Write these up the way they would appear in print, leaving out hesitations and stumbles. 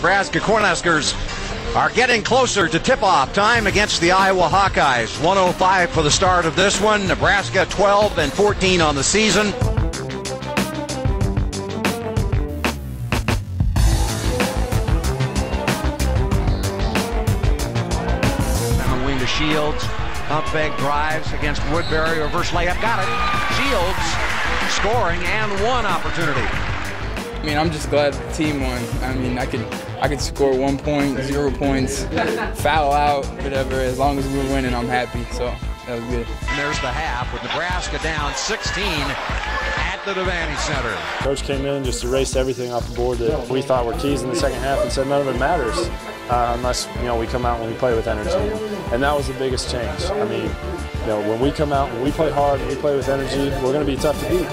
Nebraska Cornhuskers are getting closer to tip-off time against the Iowa Hawkeyes. 1:05 for the start of this one. Nebraska 12-14 on the season. On the wing to Shields. Pump fake drives against Woodbury. Reverse layup. Got it. Shields scoring and one opportunity. I mean, I'm just glad the team won. I mean, I could score 1 point, 0 points, foul out, whatever. As long as we were winning, I'm happy. So that was good. And there's the half with Nebraska down 16 at the Devaney Center. Coach came in and just erased everything off the board that we thought were keys in the second half and said none of it matters unless we come out when we play with energy. And that was the biggest change. I mean, when we come out, when we play hard, when we play with energy, we're going to be tough to beat.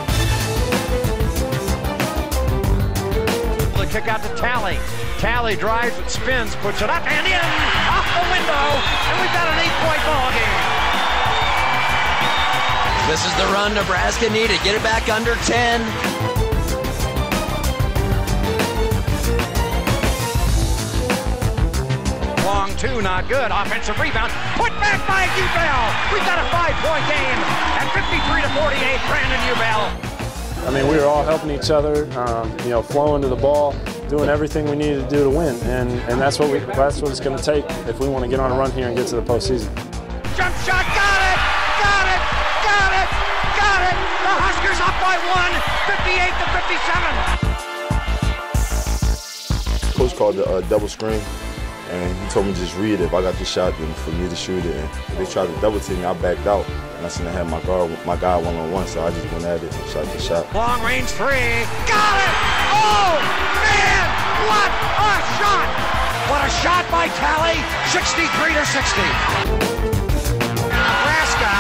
Kick out to Talley. Talley drives and spins, puts it up and in, off the window, and we've got an 8-point ball game. This is the run Nebraska needed. Get it back under 10. Long two, not good. Offensive rebound, put back by Ubell. We've got a 5-point game at 53-48. Brandon Ubell. I mean, we were all helping each other, flowing to the ball, doing everything we needed to do to win, and that's what it's going to take if we want to get on a run here and get to the postseason. Jump shot, got it! Got it! Got it! Got it! The Huskers up by 1, 58-57. Coach called the double screen, and he told me to just read it. If I got the shot, then for me to shoot it. And if they tried to double team me, I backed out. And I seen I had my guy one-on-one, so I just went at it and shot the shot. Long range three. Got it! Oh, man! What a shot! What a shot by Talley. 63-60. Nebraska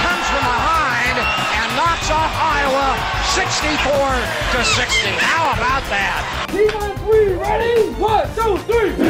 comes from behind and knocks off Iowa 64-60. How about that? Team on three, ready? 1, 2, 3.